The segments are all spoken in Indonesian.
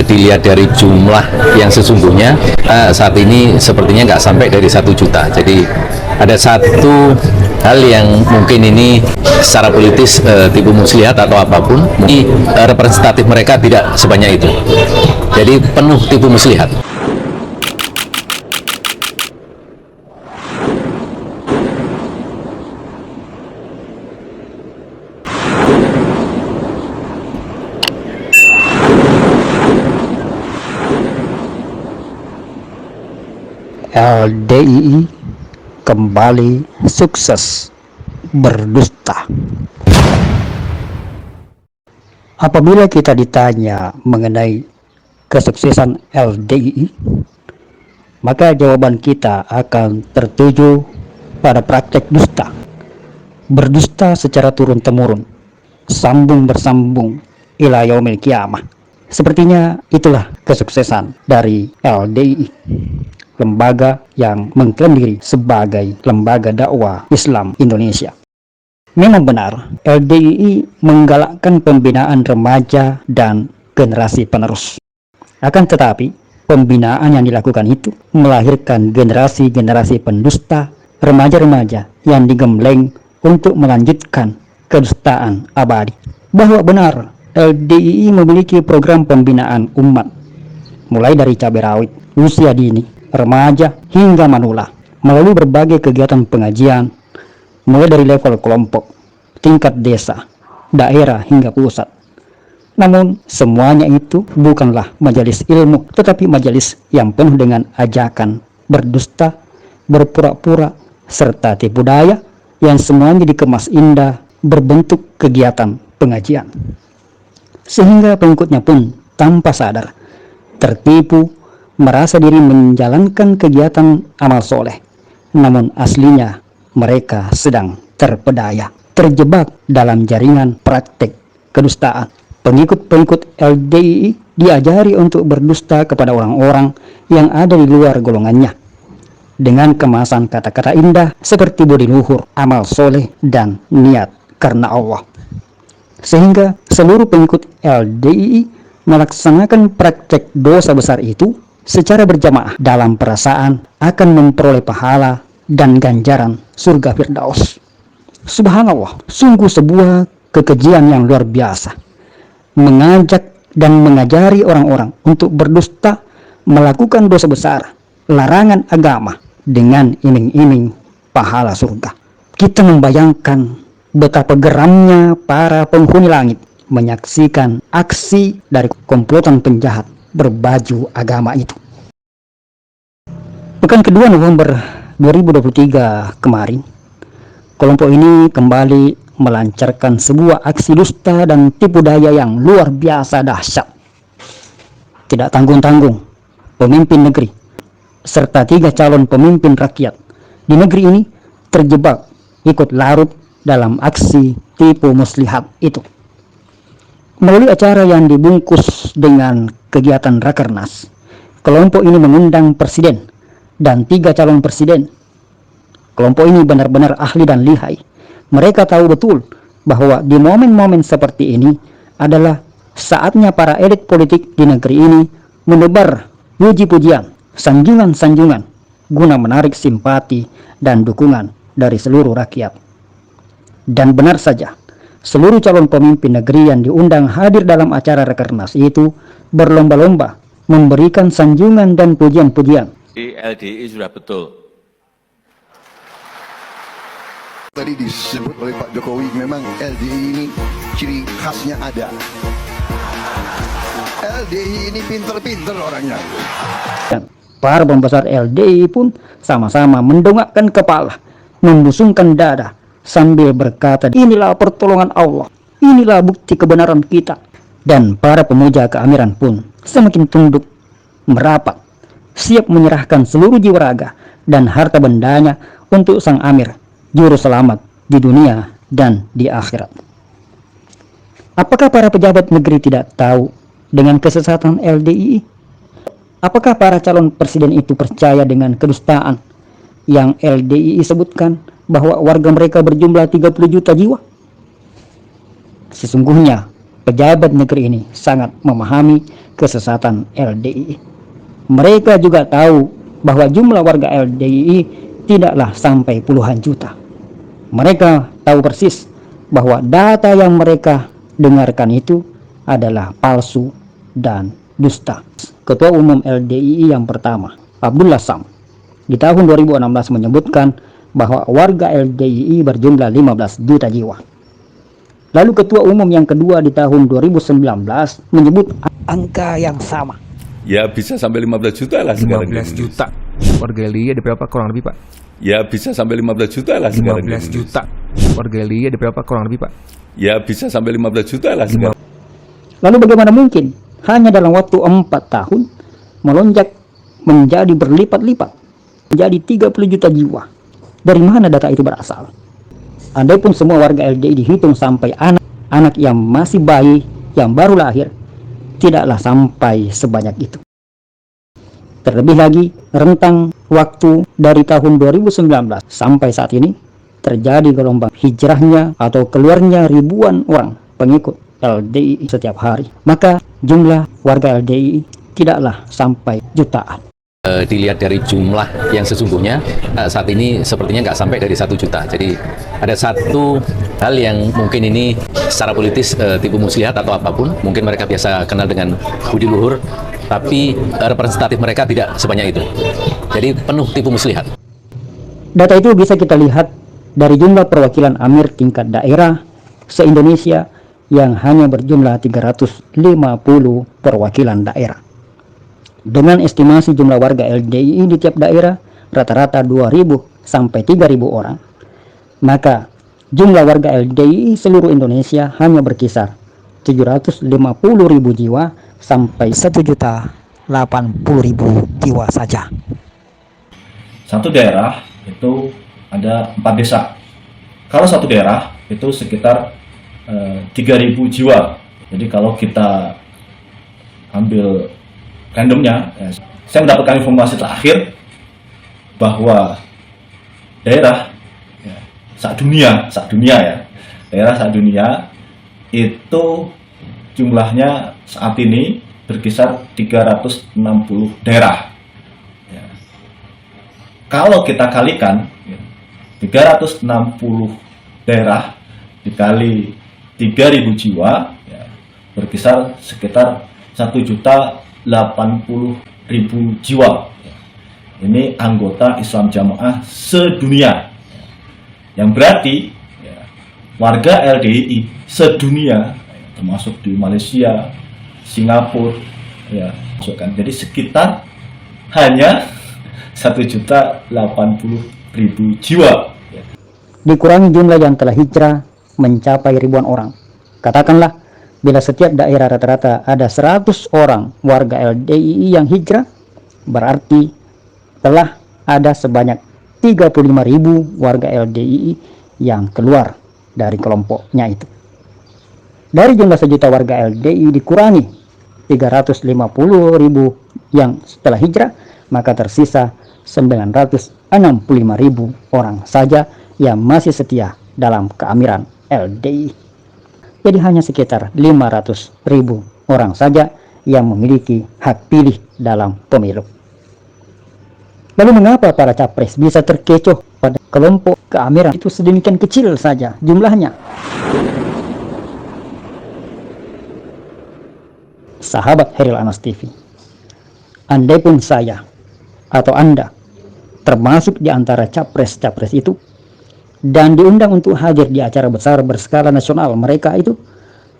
dilihat dari jumlah yang sesungguhnya saat ini sepertinya nggak sampai dari 1 juta. Jadi ada satu hal yang mungkin ini secara politis tipu muslihat atau apapun, representatif mereka tidak sebanyak itu. Jadi penuh tipu muslihat. LDII kembali sukses berdusta. Apabila kita ditanya mengenai kesuksesan LDII, maka jawaban kita akan tertuju pada praktek dusta. Berdusta secara turun-temurun, sambung bersambung ila yaumil qiyamah. Sepertinya itulah kesuksesan dari LDII, lembaga yang mengklaim diri sebagai lembaga dakwah Islam Indonesia. Memang benar, LDII menggalakkan pembinaan remaja dan generasi penerus. Akan tetapi, pembinaan yang dilakukan itu melahirkan generasi-generasi pendusta, remaja-remaja yang digembleng untuk melanjutkan kedustaan abadi. Bahwa benar, LDII memiliki program pembinaan umat, mulai dari cabai rawit, usia dini, remaja hingga manula, melalui berbagai kegiatan pengajian, mulai dari level kelompok, tingkat desa, daerah hingga pusat. Namun semuanya itu bukanlah majelis ilmu, tetapi majelis yang penuh dengan ajakan berdusta, berpura-pura, serta tipu daya yang semuanya dikemas indah berbentuk kegiatan pengajian. Sehingga pengikutnya pun tanpa sadar tertipu, merasa diri menjalankan kegiatan amal soleh, namun aslinya mereka sedang terpedaya, terjebak dalam jaringan praktek kedustaan. Pengikut-pengikut LDII diajari untuk berdusta kepada orang-orang yang ada di luar golongannya, dengan kemasan kata-kata indah seperti budi luhur, amal soleh, dan niat karena Allah. Sehingga seluruh pengikut LDII melaksanakan praktek dosa besar itu secara berjamaah dalam perasaan akan memperoleh pahala dan ganjaran surga Firdaus. Subhanallah, sungguh sebuah kekejian yang luar biasa. Mengajak dan mengajari orang-orang untuk berdusta, melakukan dosa besar, larangan agama dengan iming-iming pahala surga. Kita membayangkan betapa geramnya para penghuni langit menyaksikan aksi dari komplotan penjahat berbaju agama itu. Pekan kedua November 2023 kemarin, kelompok ini kembali melancarkan sebuah aksi dusta dan tipu daya yang luar biasa dahsyat. Tidak tanggung-tanggung, pemimpin negeri serta 3 calon pemimpin rakyat di negeri ini terjebak ikut larut dalam aksi tipu muslihat itu. Melalui acara yang dibungkus dengan kegiatan Rakernas, kelompok ini mengundang presiden dan 3 calon presiden. Kelompok ini benar-benar ahli dan lihai. Mereka tahu betul bahwa di momen-momen seperti ini adalah saatnya para elit politik di negeri ini menebar puji-pujian, sanjungan-sanjungan guna menarik simpati dan dukungan dari seluruh rakyat. Dan benar saja, seluruh calon pemimpin negeri yang diundang hadir dalam acara Rakernas itu berlomba-lomba memberikan sanjungan dan pujian-pujian. LDII sudah betul. Tadi disebut oleh Pak Jokowi, memang LDII ini ciri khasnya ada. LDII ini pinter-pinter orangnya. Dan para pembesar LDII pun sama-sama mendongakkan kepala, membusungkan dada, sambil berkata, inilah pertolongan Allah, inilah bukti kebenaran kita. Dan para pemuja keamiran pun semakin tunduk, merapat, siap menyerahkan seluruh jiwa raga dan harta bendanya untuk sang amir, juru selamat di dunia dan di akhirat. Apakah para pejabat negeri tidak tahu dengan kesesatan LDII? Apakah para calon presiden itu percaya dengan kedustaan yang LDII sebutkan bahwa warga mereka berjumlah 30 juta jiwa? Sesungguhnya pejabat negeri ini sangat memahami kesesatan LDII. Mereka juga tahu bahwa jumlah warga LDII tidaklah sampai puluhan juta. Mereka tahu persis bahwa data yang mereka dengarkan itu adalah palsu dan dusta. Ketua Umum LDII yang pertama, Abdullah Sam, di tahun 2016 menyebutkan bahwa warga LDII berjumlah 15 juta jiwa. Lalu Ketua Umum yang kedua di tahun 2019 menyebut angka yang sama. Ya bisa sampai 15 juta lah sekarang. 15 juta. Warga LDII ada berapa kurang lebih, Pak? Ya bisa sampai 15 juta lah sekarang. 15 juta. Warga LDII ada berapa kurang lebih, Pak? Ya bisa sampai 15 juta lah sekarang. Lalu bagaimana mungkin hanya dalam waktu 4 tahun melonjak menjadi berlipat-lipat, menjadi 30 juta jiwa? Dari mana data itu berasal? Andai pun semua warga LDII dihitung sampai anak-anak yang masih bayi, yang baru lahir, tidaklah sampai sebanyak itu. Terlebih lagi, rentang waktu dari tahun 2019 sampai saat ini terjadi gelombang hijrahnya atau keluarnya ribuan orang pengikut LDII setiap hari. Maka jumlah warga LDII tidaklah sampai jutaan. Dilihat dari jumlah yang sesungguhnya saat ini sepertinya nggak sampai dari 1 juta. Jadi ada satu hal yang mungkin ini secara politis tipu muslihat atau apapun, mungkin mereka biasa kenal dengan budi luhur, tapi representatif mereka tidak sebanyak itu. Jadi penuh tipu muslihat. Data itu bisa kita lihat dari jumlah perwakilan amir tingkat daerah se-Indonesia yang hanya berjumlah 350 perwakilan daerah. Dengan estimasi jumlah warga LDII di tiap daerah rata-rata 2.000 sampai 3.000 orang, maka jumlah warga LDII seluruh Indonesia hanya berkisar 750.000 jiwa sampai 1.080.000 jiwa saja. Satu daerah itu ada 4 desa. Kalau satu daerah itu sekitar 3.000 jiwa. Jadi kalau kita ambil randomnya, saya mendapatkan informasi terakhir bahwa daerah saat dunia ya, daerah saat dunia itu jumlahnya saat ini berkisar 360 daerah. Ya. Kalau kita kalikan 360 daerah dikali 3.000 jiwa, ya, berkisar sekitar 1.080.000 jiwa. Ini anggota Islam Jamaah sedunia. Yang berarti ya, warga LDII sedunia, termasuk di Malaysia, Singapura, ya, jadi sekitar hanya 1.080.000 jiwa. Dikurangi jumlah yang telah hijrah mencapai ribuan orang. Katakanlah bila setiap daerah rata-rata ada 100 orang warga LDII yang hijrah, berarti telah ada sebanyak 35.000 warga LDII yang keluar dari kelompoknya itu. Dari jumlah 1 juta warga LDII dikurangi 350.000 yang setelah hijrah, maka tersisa 965.000 orang saja yang masih setia dalam keamiran LDII. Jadi hanya sekitar 500.000 orang saja yang memiliki hak pilih dalam pemilu. Lalu mengapa para capres bisa terkecoh pada kelompok keamiran itu sedemikian kecil saja jumlahnya? Sahabat Heril Anas TV, andai pun saya atau Anda termasuk di antara capres-capres itu dan diundang untuk hadir di acara besar berskala nasional mereka itu,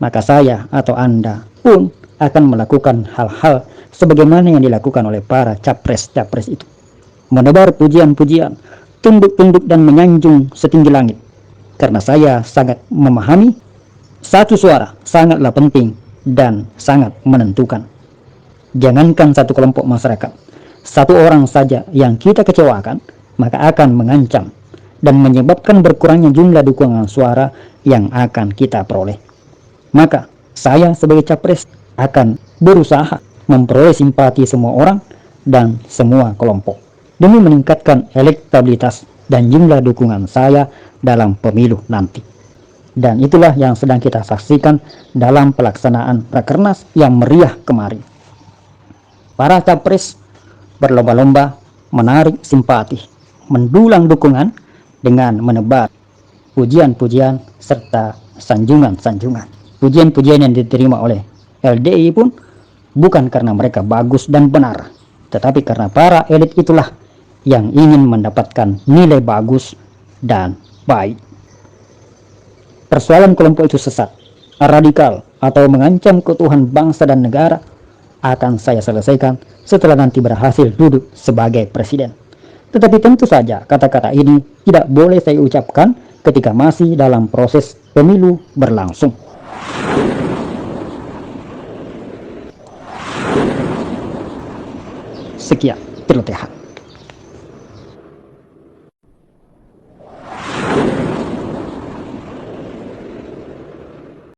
maka saya atau Anda pun akan melakukan hal-hal sebagaimana yang dilakukan oleh para capres-capres itu. Menebar pujian-pujian, tunduk-tunduk dan menyanjung setinggi langit. Karena saya sangat memahami satu suara sangatlah penting dan sangat menentukan. Jangankan satu kelompok masyarakat, satu orang saja yang kita kecewakan, maka akan mengancam dan menyebabkan berkurangnya jumlah dukungan suara yang akan kita peroleh. Maka saya sebagai capres akan berusaha memperoleh simpati semua orang dan semua kelompok demi meningkatkan elektabilitas dan jumlah dukungan saya dalam pemilu nanti. Dan itulah yang sedang kita saksikan dalam pelaksanaan Rakernas yang meriah kemarin. para capres berlomba-lomba menarik simpati, mendulang dukungan dengan menebar pujian-pujian serta sanjungan-sanjungan. Pujian-pujian yang diterima oleh LDI pun bukan karena mereka bagus dan benar, tetapi karena para elit itulah yang ingin mendapatkan nilai bagus dan baik. Persoalan kelompok itu sesat, radikal, atau mengancam keutuhan bangsa dan negara akan saya selesaikan setelah nanti berhasil duduk sebagai presiden. Tetapi tentu saja kata-kata ini tidak boleh saya ucapkan ketika masih dalam proses pemilu berlangsung. Sekian, terima kasih.